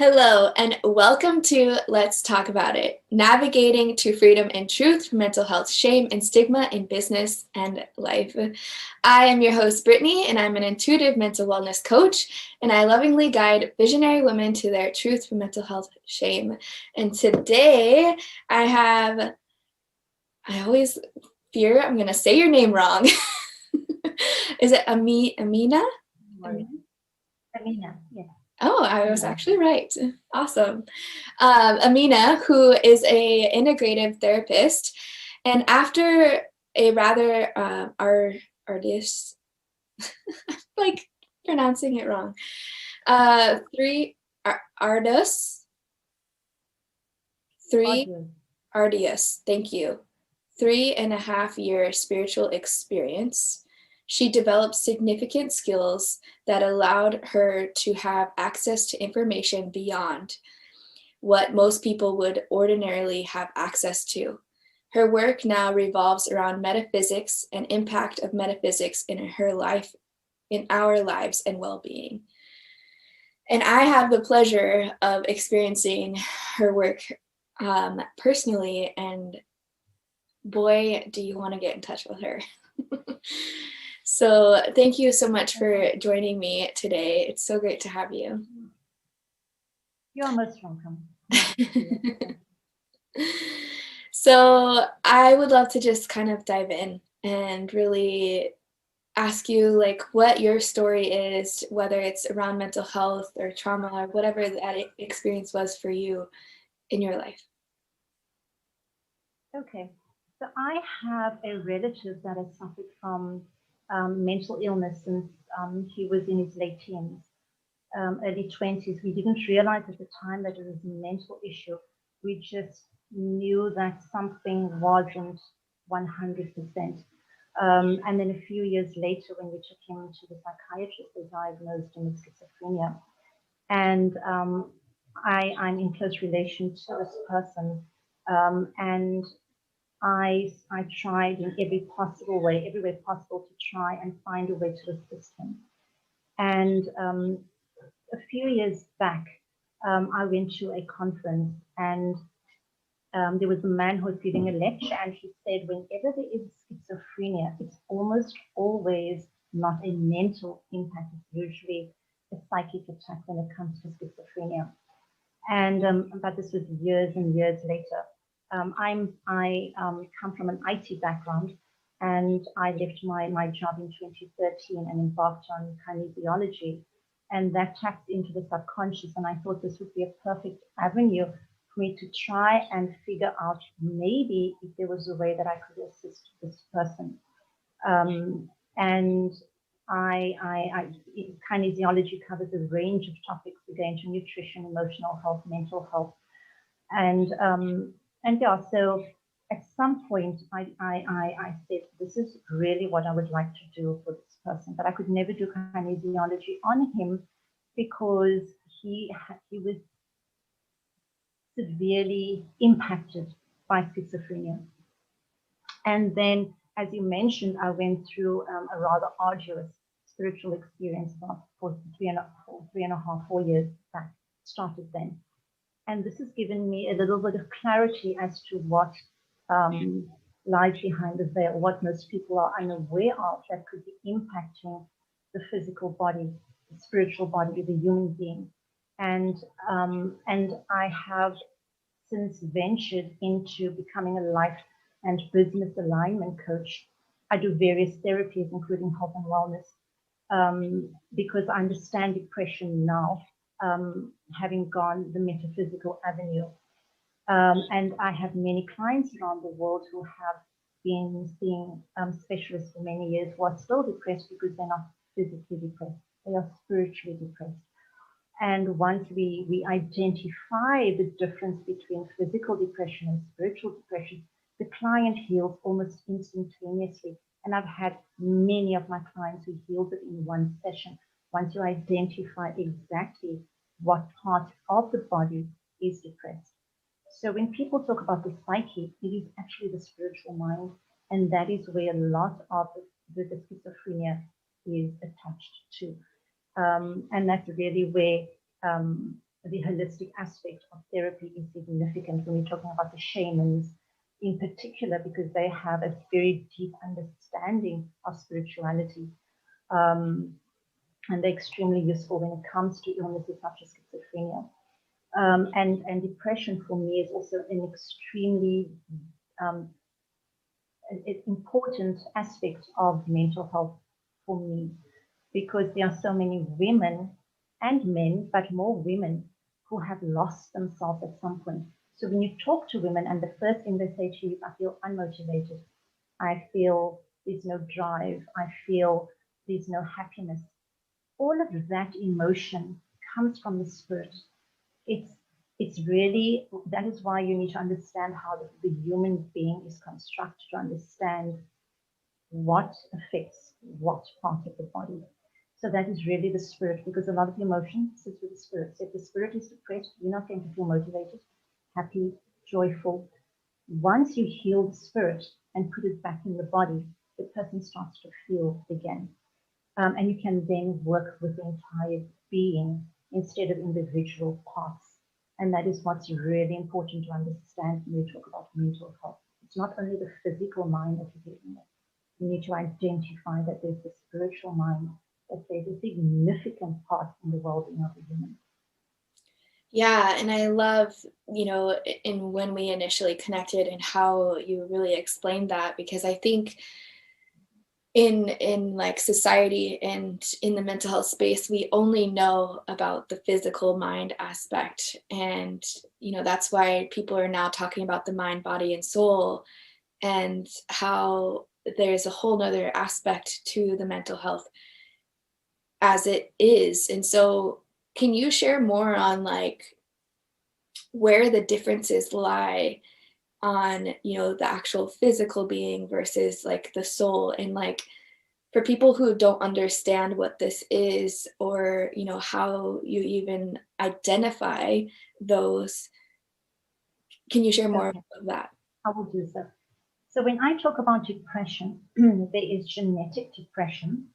Hello, and welcome to Let's Talk About It, navigating to freedom and truth from mental health shame and stigma in business and life. I am your host, Brittany, and I'm an intuitive mental wellness coach, and I lovingly guide visionary women to their truth from mental health shame. And today I always fear I'm going to say your name wrong. Is it Amina? Amina, yeah. Oh, I was actually right. Awesome. Amina, who is a integrative therapist, and after a rather arduous, like pronouncing it wrong, three arduous, three arduous. Thank you. 3.5 year spiritual experience. She developed significant skills that allowed her to have access to information beyond what most people would ordinarily have access to. Her work now revolves around metaphysics and impact of metaphysics in her life, in our lives and well-being. And I have the pleasure of experiencing her work personally, and boy, do you want to get in touch with her. So thank you so much for joining me today. It's so great to have you. You're most welcome. So I would love to just kind of dive in and really ask you like what your story is, whether it's around mental health or trauma or whatever that experience was for you in your life. Okay, so I have a relative that has suffered from mental illness since he was in his late teens, early 20s. We didn't realize at the time that it was a mental issue. We just knew that something wasn't 100%. And then a few years later, when we took him to the psychiatrist, they diagnosed him with schizophrenia. And I'm in close relation to this person. And I tried in every way possible to try and find a way to assist him. And a few years back, I went to a conference, and there was a man who was giving a lecture, and he said, whenever there is schizophrenia, it's almost always not a mental impact. It's usually a psychic attack when it comes to schizophrenia. And but this was years and years later. I come from an IT background, and I left my job in 2013 and embarked on kinesiology, and that taps into the subconscious. And I thought this would be a perfect avenue for me to try and figure out maybe if there was a way that I could assist this person. And kinesiology covers a range of topics. We go into nutrition, emotional health, mental health, and yeah. So at some point, I said this is really what I would like to do for this person, but I could never do kinesiology on him because he was severely impacted by schizophrenia. And then, as you mentioned, I went through a rather arduous spiritual experience for 3.5, 4 years back, started then. And this has given me a little bit of clarity as to what lies behind the veil, what most people are unaware of that could be impacting the physical body, the spiritual body, the human being. And I have since ventured into becoming a life and business alignment coach. I do various therapies, including health and wellness, because I understand depression now, having gone the metaphysical avenue. And I have many clients around the world who have been seeing specialists for many years who are still depressed because they're not physically depressed, they are spiritually depressed. And once we identify the difference between physical depression and spiritual depression, the client heals almost instantaneously. And I've had many of my clients who healed it in one session. Once you identify exactly what part of the body is depressed. So when people talk about the psyche, it is actually the spiritual mind. And that is where a lot of the schizophrenia is attached to. And that's really where the holistic aspect of therapy is significant when we're talking about the shamans in particular, because they have a very deep understanding of spirituality. Um, and they're extremely useful when it comes to illnesses such as schizophrenia. And depression for me is also an extremely um, important aspect of mental health for me, because there are so many women and men, but more women, who have lost themselves at some point. So when you talk to women and the first thing they say to you is, I feel unmotivated, I feel there's no drive, I feel there's no happiness. All of that emotion comes from the spirit. It's it's really, that is why you need to understand how the human being is constructed, to understand what affects what part of the body. So that is really the spirit, because a lot of the emotion sits with the spirit. So if the spirit is depressed, you're not going to feel motivated, happy, joyful. Once you heal the spirit and put it back in the body, the person starts to feel again. And you can then work with the entire being instead of individual parts. And that is what's really important to understand when we talk about mental health. It's not only the physical mind that you're dealing with. You need to identify that there's the spiritual mind that plays a significant part in the well-being of the human. Yeah, and I love, in when we initially connected and how you really explained that, because I think in like society and in the mental health space, we only know about the physical mind aspect. And, that's why people are now talking about the mind, body, and soul, and how there's a whole nother aspect to the mental health as it is. And so can you share more on like where the differences lie on, the actual physical being versus like the soul, and like for people who don't understand what this is, or how you even identify those, can you share more Okay, of that? I will do so. So when I talk about depression, there is genetic depression,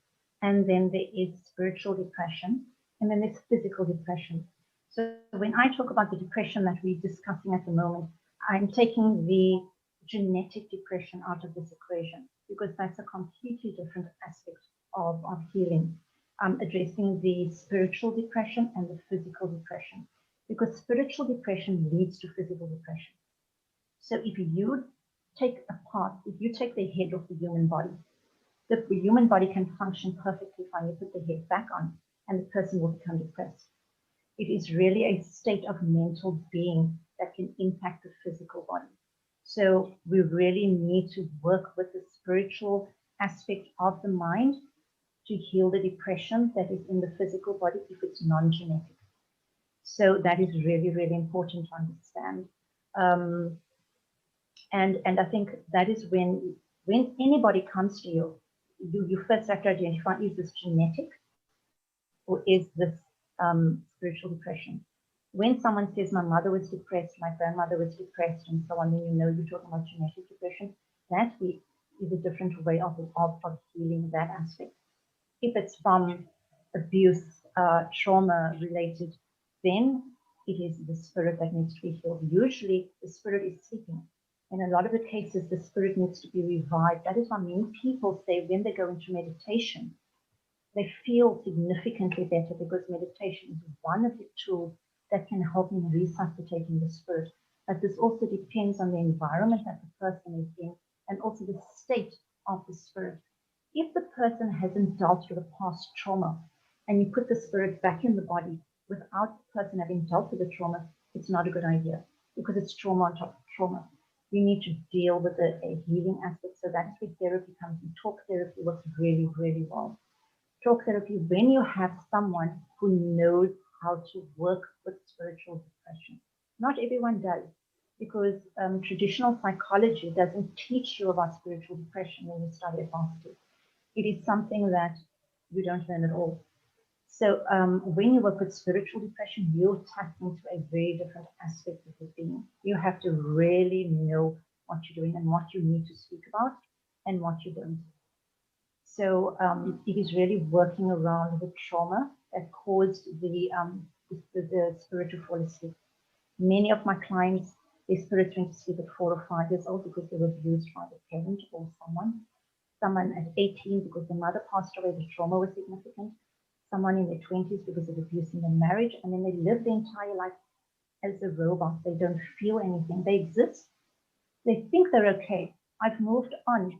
and then there is spiritual depression, and then there's physical depression. So when I talk about the depression that we're discussing at the moment, I'm taking the genetic depression out of this equation, because that's a completely different aspect of healing. I'm addressing the spiritual depression and the physical depression, because spiritual depression leads to physical depression. So if you take the head of the human body, the human body can function perfectly fine. You put the head back on, and the person will become depressed. It is really a state of mental being that can impact the physical body. So we really need to work with the spiritual aspect of the mind to heal the depression that is in the physical body if it's non-genetic. So that is really, really important to understand. Um, and I think that is when anybody comes to you, you first have to identify, is this genetic or is this spiritual depression? When someone says my mother was depressed, my grandmother was depressed, and so on, then you know you're talking about genetic depression. That is a different way of healing that aspect. If it's from abuse, trauma related, then it is the spirit that needs to be healed. Usually the spirit is sleeping. In a lot of the cases, the spirit needs to be revived. That is why many people say when they go into meditation, they feel significantly better, because meditation is one of the tools that can help in resuscitating the spirit. But this also depends on the environment that the person is in, and also the state of the spirit. If the person hasn't dealt with a past trauma and you put the spirit back in the body without the person having dealt with the trauma, it's not a good idea, because it's trauma on top of trauma. We need to deal with a healing aspect. So that's where therapy comes in. Talk therapy works really, really well. Talk therapy, when you have someone who knows how to work with spiritual depression. Not everyone does, because traditional psychology doesn't teach you about spiritual depression when you study advanced. It is something that you don't learn at all. So when you work with spiritual depression, you're tapping into a very different aspect of your being. You have to really know what you're doing and what you need to speak about and what you don't. So it is really working around the trauma that caused the spirit to fall asleep. Many of my clients, their spirits went to sleep at 4 or 5 years old because they were abused by the parent or someone. Someone at 18 because the mother passed away, the trauma was significant. Someone in their 20s because of abuse in their marriage, and then they live their entire life as a robot. They don't feel anything. They exist. They think they're okay. I've moved on.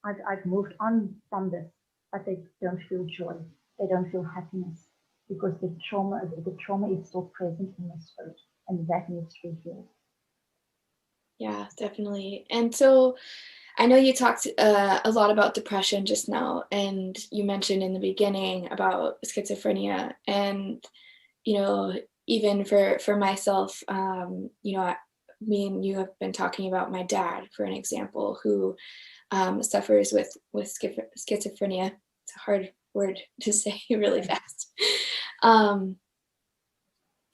I've moved on from this, but they don't feel joy. They don't feel happiness because the trauma is still present in their spirit, and that needs to be healed. Yeah, definitely. And so I know you talked a lot about depression just now, and you mentioned in the beginning about schizophrenia. And, you know, even for myself, me and you have been talking about my dad, for an example, who suffers with schizophrenia. It's a hard word to say really fast. Um,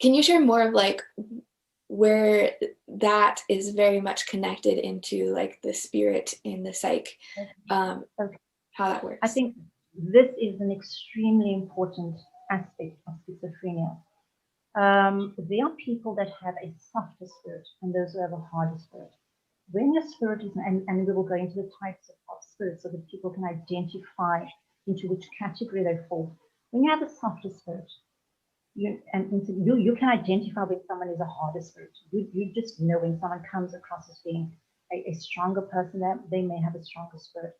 can you share more of like where that is very much connected into like the spirit and the psyche, Okay. how that works? I think this is an extremely important aspect of schizophrenia. There are people that have a softer spirit and those who have a harder spirit. When your spirit is, and we will go into the types of spirits so that people can identify into which category they fall. When you have a softer spirit, you can identify when someone is a harder spirit. You just know when someone comes across as being a stronger person, that they may have a stronger spirit.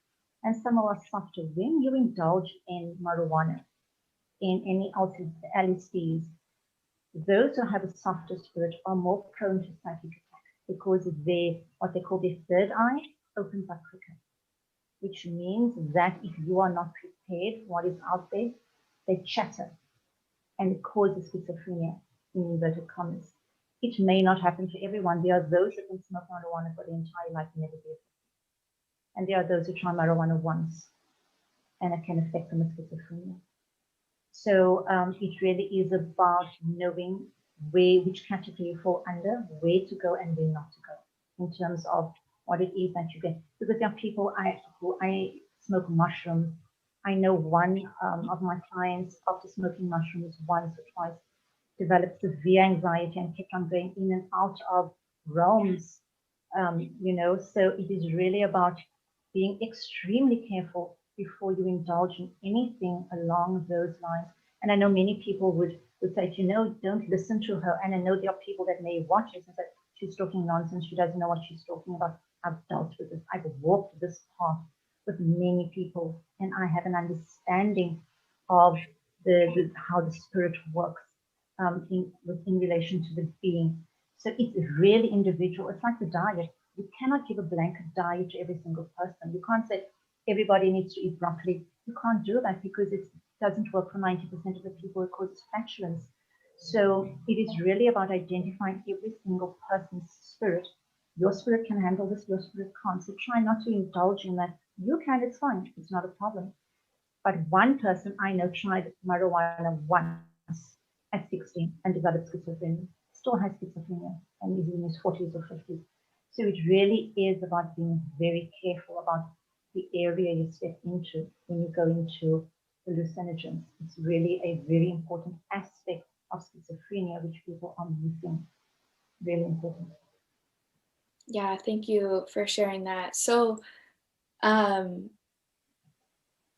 And some are softer. When you indulge in marijuana, in any LSDs, those who have a softer spirit are more prone to psychic attacks because what they call their third eye opens up quicker, which means that if you are not prepared for what is out there, they chatter and it causes schizophrenia in inverted commas. It may not happen to everyone. There are those that can smoke marijuana for their entire life and never get it. And there are those who try marijuana once and it can affect them with schizophrenia. So it really is about knowing which category you fall under, where to go and where not to go in terms of what it is that you get. Because there are people who smoke mushrooms. I know one of my clients, after smoking mushrooms once or twice, developed severe anxiety and kept on going in and out of realms. So it is really about being extremely careful before you indulge in anything along those lines. And I know many people would say, don't listen to her. And I know there are people that may watch this and say, she's talking nonsense. She doesn't know what she's talking about. I've dealt with this. I've walked this path with many people, and I have an understanding of how the spirit works in relation to the being. So it's really individual. It's like the diet. You cannot give a blanket diet to every single person. You can't say everybody needs to eat broccoli. You can't do that because it doesn't work for 90% of the people. It causes flatulence. So it is really about identifying every single person's spirit. Your spirit can handle this, your spirit can't. So try not to indulge in that. You can, it's fine. It's not a problem. But one person I know tried marijuana once at 16 and developed schizophrenia, still has schizophrenia, and is in his 40s or 50s. So it really is about being very careful about the area you step into when you go into hallucinogens. It's really a very important aspect of schizophrenia, which people are missing. Really important. Yeah, thank you for sharing that. Um,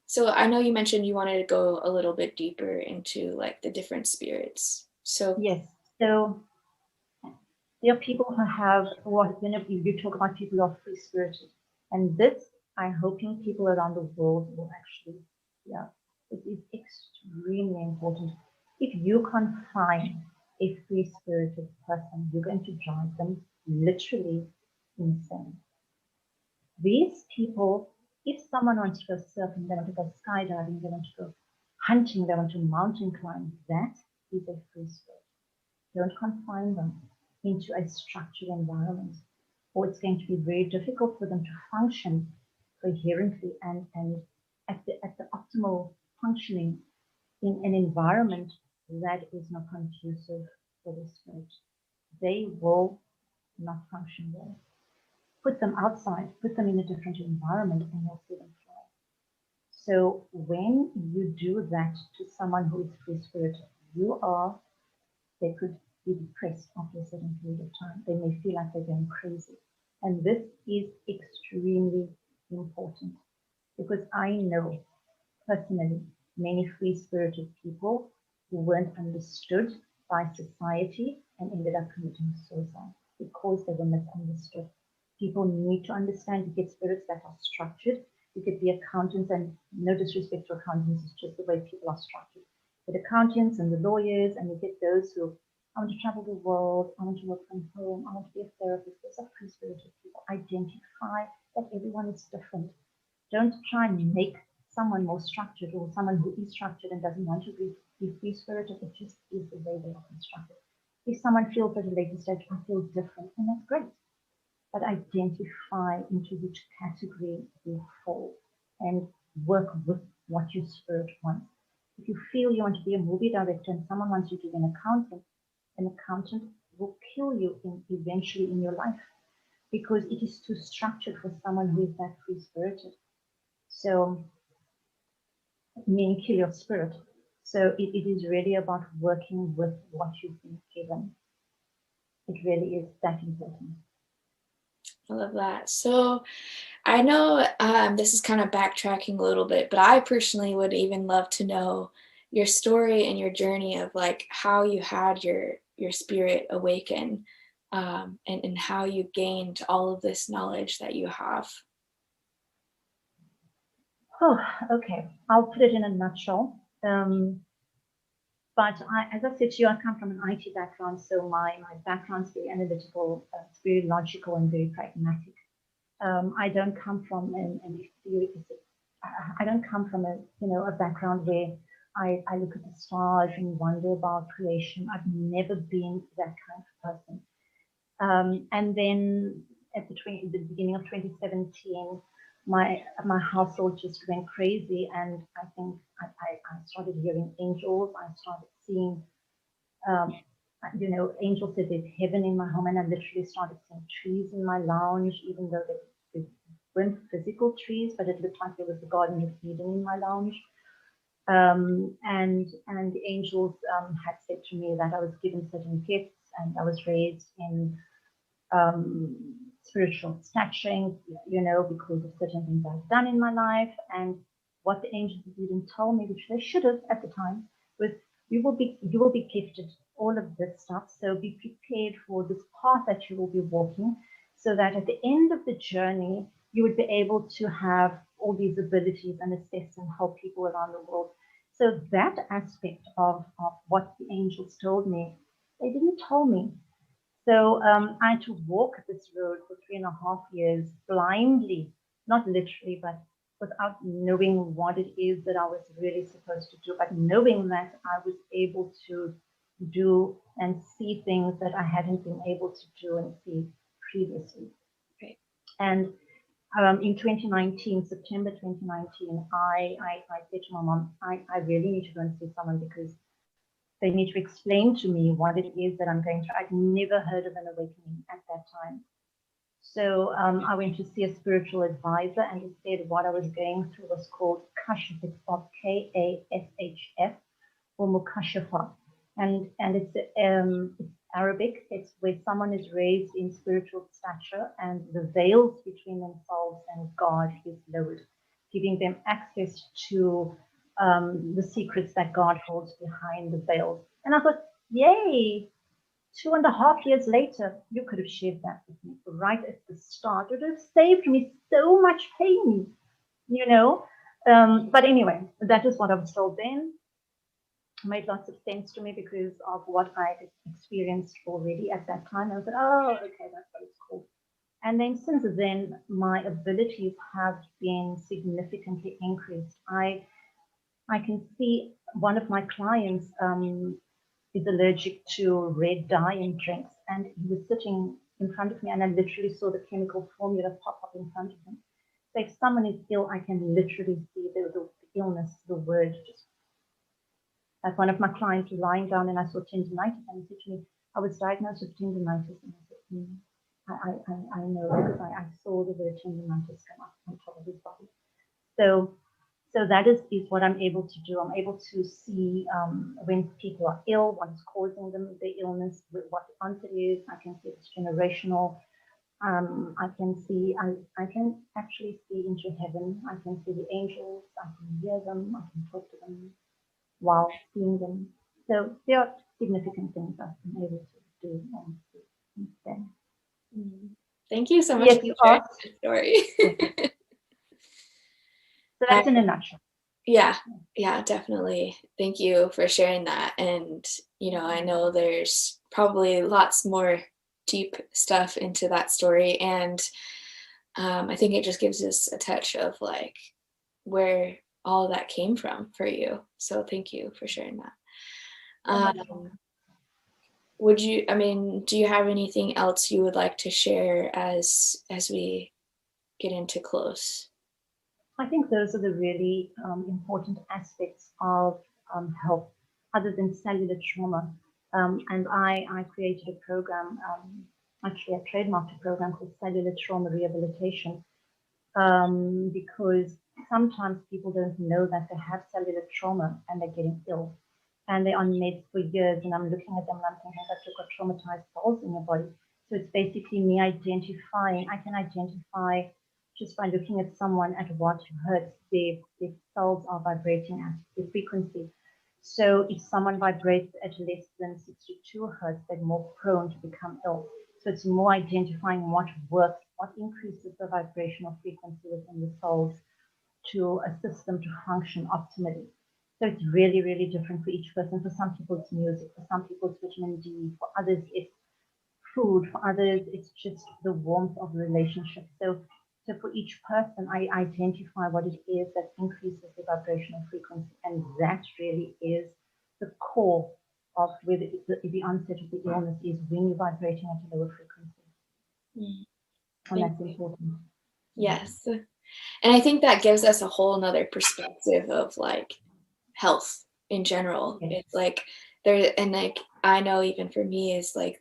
so I know you mentioned you wanted to go a little bit deeper into like the different spirits. So yes, so there are people who are, you talk about people who are free spirited. And this, I'm hoping people around the world will actually, yeah, it is extremely important. If you can't find a free spirited person, you're going to drive them literally insane. These people, if someone wants to go surfing, they want to go skydiving, they want to go hunting, they want to mountain climb, that is a free spirit. Don't confine them into a structured environment, or it's going to be very difficult for them to function coherently and at the optimal functioning in an environment that is not conducive for the spirit. They will not function well. Put them outside, put them in a different environment, and you'll see them thrive. So when you do that to someone who is free spirited, you are they could be depressed after a certain period of time. They may feel like they're going crazy. And this is extremely important because I know personally many free-spirited people who weren't understood by society and ended up committing suicide because they were misunderstood. People need to understand. You get spirits that are structured. You get the accountants, and no disrespect to accountants, it's just the way people are structured. The accountants and the lawyers, and you get those who, I want to travel the world, I want to work from home, I want to be a therapist. Those are free-spirited people. Identify that everyone is different. Don't try and make someone more structured or someone who is structured and doesn't want to be free-spirited. It just is the way they are constructed. If someone feels at a later stage, I feel different, and that's great. But identify into which category you fall and work with what your spirit wants. If you feel you want to be a movie director and someone wants you to be an accountant will kill you eventually in your life because it is too structured for someone who is that free-spirited. So, meaning kill your spirit. So it is really about working with what you've been given. It really is that important. I love that. So I know this is kind of backtracking a little bit, but I personally would even love to know your story and your journey of like how you had your spirit awaken, and how you gained all of this knowledge that you have. Oh, okay. I'll put it in a nutshell. But as I said to you, I come from an IT background, so my background is very analytical, it's very logical and very pragmatic. I don't come from I don't come from a background where I look at the stars and wonder about creation. I've never been that kind of person. And then at the beginning of 2017, my household just went crazy, and I think I started hearing angels. I started seeing, angels said there's heaven in my home, and I literally started seeing trees in my lounge, even though they weren't physical trees, but it looked like there was the Garden of Eden in my lounge. And the angels had said to me that I was given certain gifts, and I was raised in spiritual snatching, because of certain things I've done in my life. And what the angels didn't tell me, which they should have at the time, was you will be gifted all of this stuff. So be prepared for this path that you will be walking, so that at the end of the journey, you would be able to have all these abilities and assess and help people around the world. So that aspect of what the angels told me, they didn't tell me. So I had to walk this road for 3.5 years blindly, not literally, but without knowing what it is that I was really supposed to do, but knowing that I was able to do and see things that I hadn't been able to do and see previously. Right. And in 2019, September 2019, I said to my mom, I really need to go and see someone because they need to explain to me what it is that I'm going through. I'd never heard of an awakening at that time. So I went to see a spiritual advisor, and he said what I was going through was called Kashf. It's spelled K-A-S-H-F, or Mukashafa. And it's Arabic. It's where someone is raised in spiritual stature and the veils between themselves and God is lowered, giving them access to the secrets that God holds behind the veil. And I thought, yay, 2.5 years later, you could have shared that with me right at the start. It would have saved me so much pain, But anyway, that is what I was told then. It made lots of sense to me because of what I experienced already at that time. I was like, oh, okay, that's what it's called. And then since then, my abilities have been significantly increased. I can see one of my clients is allergic to red dye in drinks, and he was sitting in front of me, and I literally saw the chemical formula pop up in front of him. So if someone is ill, I can literally see the illness, the word. Just like one of my clients was lying down, and I saw tendinitis, and he said to me, I was diagnosed with tendinitis, and I said, I know because I saw the word tendinitis come up on top of his body. So So that is what I'm able to do. I'm able to see when people are ill, what is causing them the illness, what the onset is. I can see it's generational. I can see, I can actually see into heaven. I can see the angels. I can hear them. I can talk to them while seeing them. So there are significant things I've been able to do since then. Thank you so much Yes, for you sharing asked. the story. Yes. So that's in a nutshell. Yeah, definitely. Thank you for sharing that. And, I know there's probably lots more deep stuff into that story. And I think it just gives us a touch of like where all that came from for you. So thank you for sharing that. Do you have anything else you would like to share as we get into close? I think those are the really important aspects of health, other than cellular trauma. And I created a program, actually I trademarked a program called Cellular Trauma Rehabilitation, because sometimes people don't know that they have cellular trauma and they're getting ill. And they're on meds for years, and I'm looking at them and I'm thinking that you've got traumatized cells in your body. So it's basically me identifying, I can identify just by looking at someone at what hurts their cells are vibrating at, the frequency. So if someone vibrates at less than 62 hertz, they're more prone to become ill. So it's more identifying what works, what increases the vibrational frequency within the cells to assist them to function optimally. So it's really, really different for each person. For some people, it's music. For some people, it's vitamin D. For others, it's food. For others, it's just the warmth of the relationship. So for each person, I identify what it is that increases the vibrational frequency. And that really is the core of where the onset of the illness is, when you're vibrating at a lower frequency. And that's important. Yes. And I think that gives us a whole nother perspective of like health in general. Yes. It's like I know even for me is like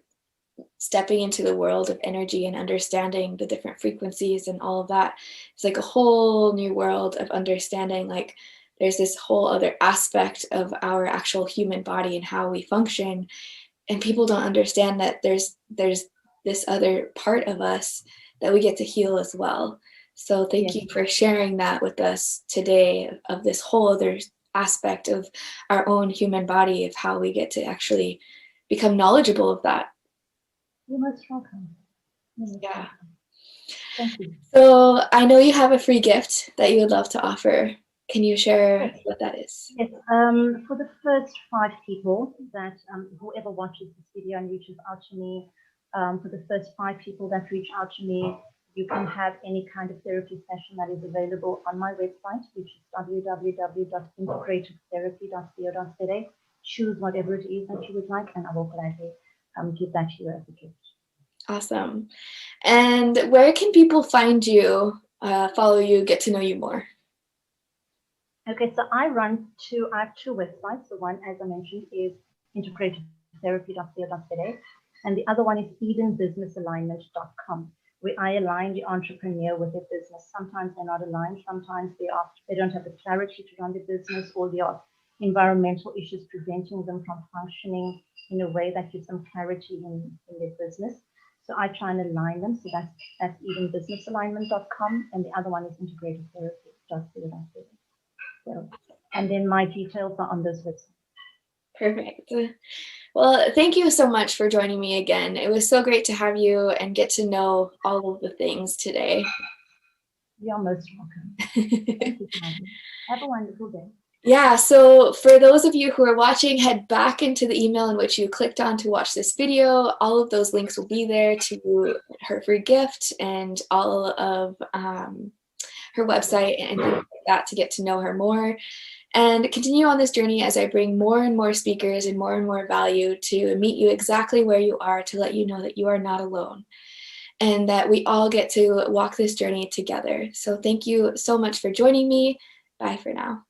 stepping into the world of energy and understanding the different frequencies and all of that. It's like a whole new world of understanding, like there's this whole other aspect of our actual human body and how we function. And people don't understand that there's this other part of us that we get to heal as well. So thank you for sharing that with us today, of this whole other aspect of our own human body, of how we get to actually become knowledgeable of that. You're most welcome. Yeah. Thank you. So I know you have a free gift that you would love to offer. Can you share what that is? Yes. For the first 5 people that whoever watches this video and reaches out to me, for the first 5 people that reach out to me, you can have any kind of therapy session that is available on my website, which is www.integrativetherapy.co.za. Choose whatever it is that you would like, and I will gladly give that to you as a gift. Awesome. And where can people find you, follow you, get to know you more? Okay, so I have 2 websites. The one, as I mentioned, is integrativetherapy.co.za, and the other one is edenbusinessalignment.com, where I align the entrepreneur with their business. Sometimes they're not aligned. Sometimes they don't have the clarity to run their business, or there are environmental issues preventing them from functioning in a way that gives them clarity in their business. So I try and align them. So that's edenbusinessalignment.com, and the other one is integrativetherapy.co.za. So, and then my details are on this website. Perfect. Well, thank you so much for joining me again. It was so great to have you and get to know all of the things today. You're most welcome. Thank you, Farzee. Have a wonderful day. Yeah, so for those of you who are watching, head back into the email in which you clicked on to watch this video. All of those links will be there to her free gift and all of her website and things like that to get to know her more. And continue on this journey as I bring more and more speakers and more value to meet you exactly where you are, to let you know that you are not alone and that we all get to walk this journey together. So thank you so much for joining me. Bye for now.